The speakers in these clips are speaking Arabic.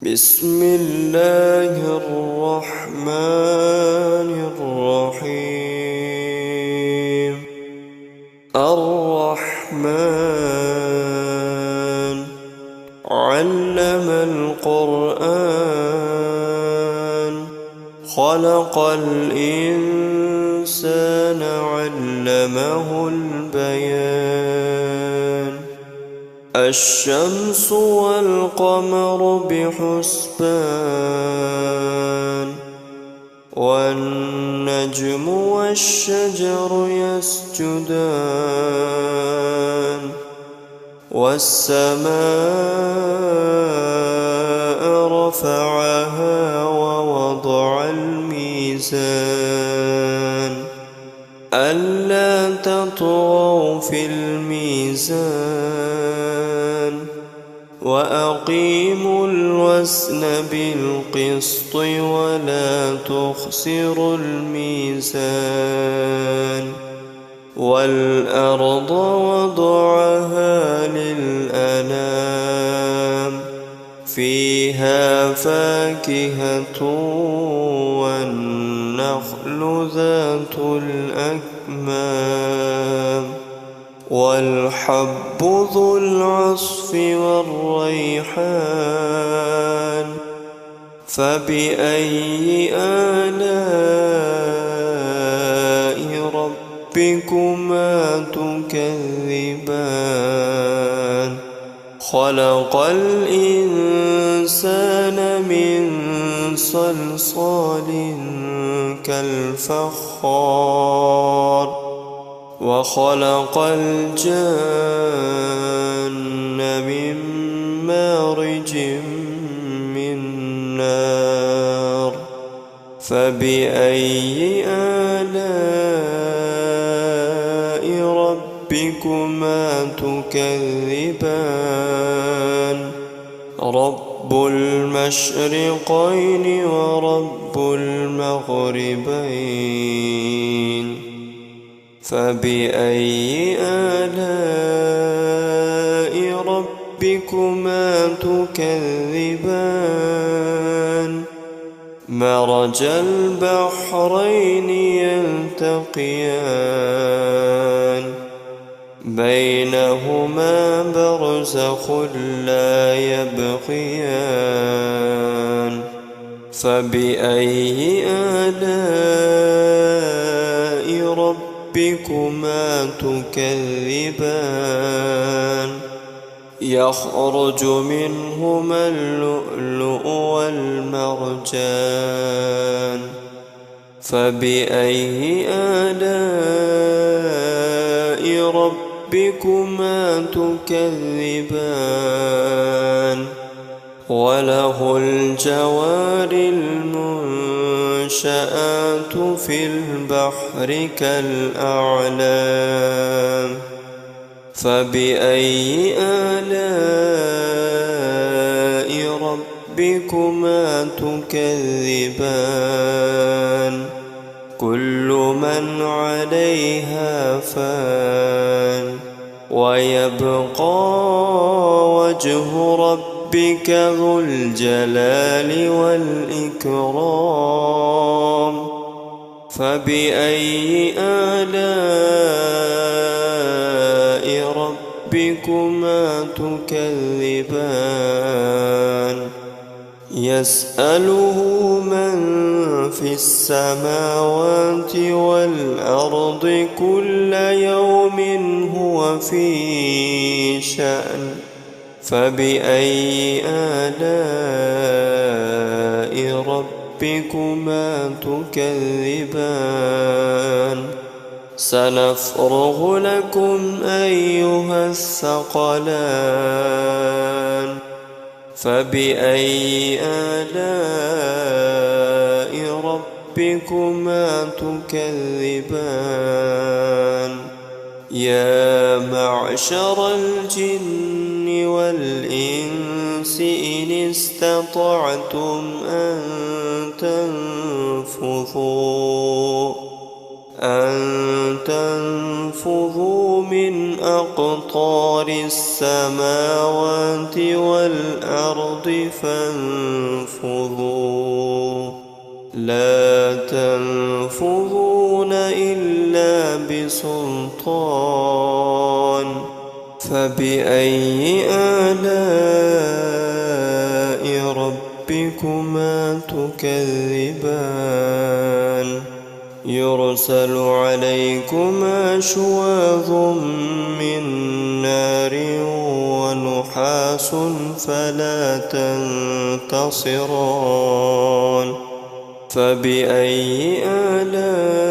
بسم الله الرحمن الرحيم. الرحمن علم القرآن، خلق الإنسان علمه البيان. الشمس والقمر بحسبان، والنجم والشجر يسجدان، والسماء رفعها ووضع الميزان، ألا تطغوا في الميزان، وأقيموا الوزن بالقسط ولا تخسروا الميزان. والأرض وضعها للأنام، فيها فاكهة والنخل ذات الأكمام، والحب ذو العصف والريحان. فبأي آلاء ربكما تكذبان؟ خلق الإنسان من صلصال كالفخار، وخلق الجن من مارج من نار. فبأي آلاء ربكما تكذبان؟ رب المشرقين ورب المغربين. فبأي آلاء ربكما تكذبان؟ مرج البحرين يلتقيان، بينهما برزخ لا يبغيان. فبأي آلاء ربكما تكذبان؟ يخرج منهما اللؤلؤ والمرجان. فبأي آلاء ربكما تكذبان؟ وله الجوار المنشآت في البحر كالأعلام. فبأي آلاء ربكما تكذبان؟ كل من عليها فان، ويبقى وجه ربك ذو الجلال والإكرام. فبأي آلاء ربكما تكذبان؟ يسأله من في السماوات والأرض كل يوم هو في شأن. فبأي آلاء ربكما تكذبان؟ سنفرغ لكم أيها الثقلان. فبأي آلاء ربكما تكذبان؟ يا معشر الجن والإنس إن استطعتم أن تنفذوا من أقطار السماوات والأرض فانفذوا لا تنفذون إلا بسلطان فبأي آلاء ربكما تكذبان يرسل عليكما شواظ من نار ونحاس فلا تنتصران فبأي آلاء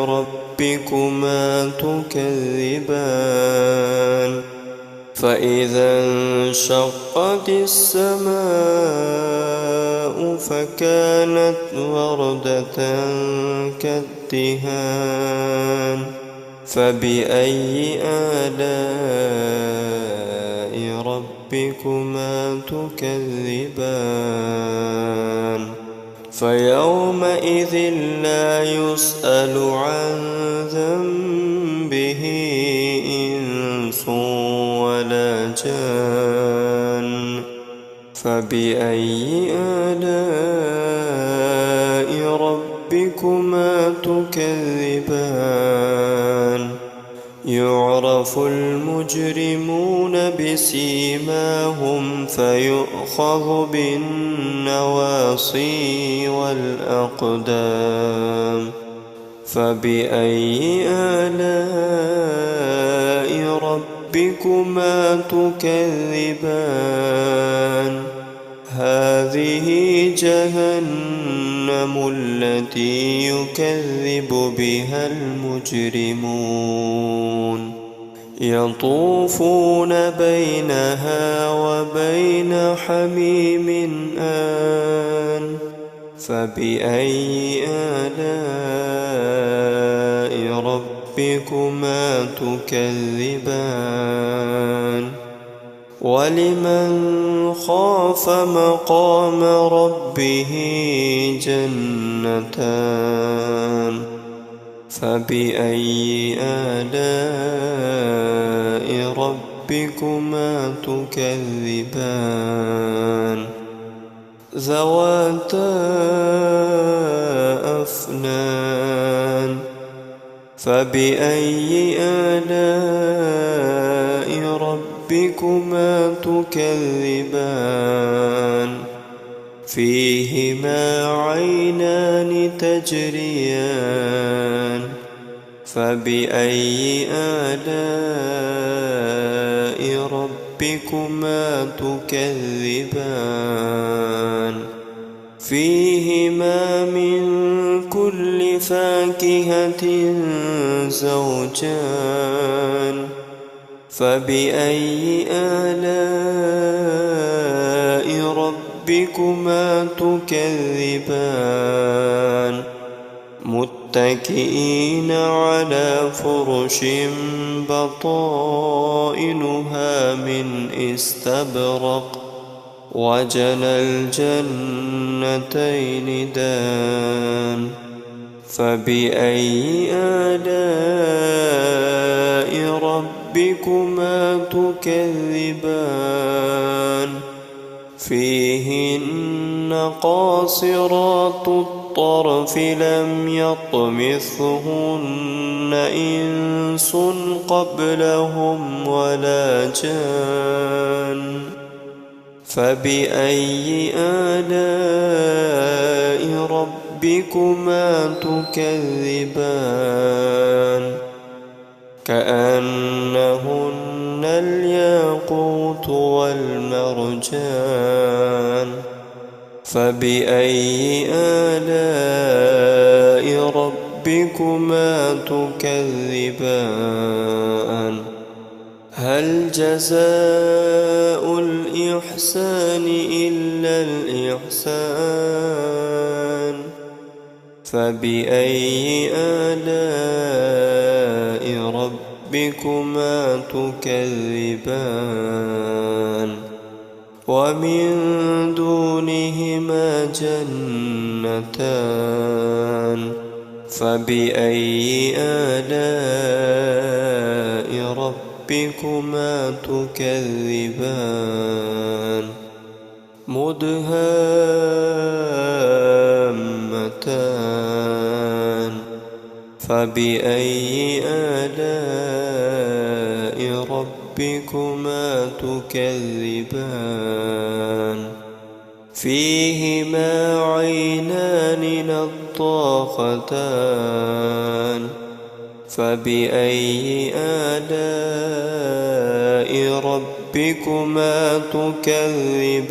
ربكما تكذبان فإذا انشقت السماء فكانت وردة كالدهان فبأي آلاء ربكما تكذبان فيومئذ لا يسأل عن ذنبه إنس ولا جان فبأي آلاء ربكما تكذبان يعرف المجرمون بسيماهم فيؤخذ بالنواصي والأقدام فبأي آلاء ربكما تكذبان هذه جهنم التي يكذب بها المجرمون يطوفون بينها وبين حميم آن فبأي آلاء ربكما تكذبان ولمن خاف مقام ربه جنتان فبأي آلاء ربكما تكذبان ذواتا أفنان فبأي آلاء ربكما تكذبان فيهما عينان تجريان فبأي آلاء ربكما تكذبان فيهما من كل فاكهة زوجان فبأي آلاء ربكما تكذبان متكئين على فرش بطائنها من استبرق وجنى الجنتين دان فبأي آلاء ربكما تكذبان فيهن قاصرات الطرف لم يطمثهن إنس قبلهم ولا جان فبأي آلاء ربكما تكذبان كأنهن الياقوت والمرجان فبأي آلاء ربكما تكذبان هل جزاء الإحسان إلا الإحسان فبأي آلاء ربكما تكذبان ومن دونهما جنتان فبأي آلاء ربكما تكذبان مدهامتان فبأي آلاء ربكما تكذبان فيهما عينان نضاختان فبأي آلاء ربكما تكذبان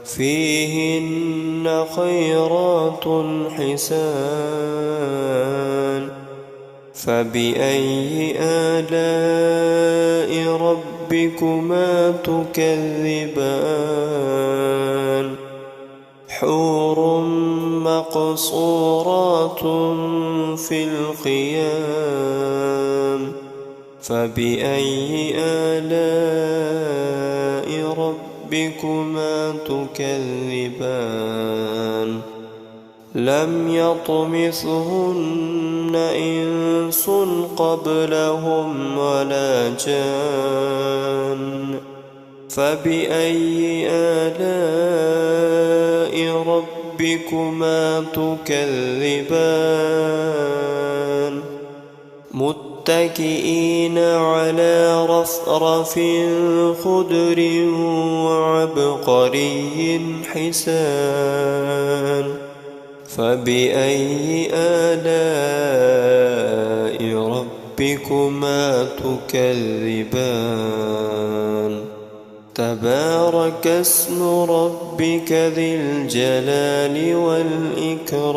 فيهن خيرات حسان فبأي آلاء ربكما تكذبان حور مقصورات في الخيام فبأي آلاء ربكما تكذبان لم يطمثهن إنس قبلهم ولا جان فبأي آلاء ربكما تكذبان متكئين على رفرف خضر وعبقري حسان فبأي آلاء ربكما تكذبان تبارك اسم ربك ذي الجلال والإكرام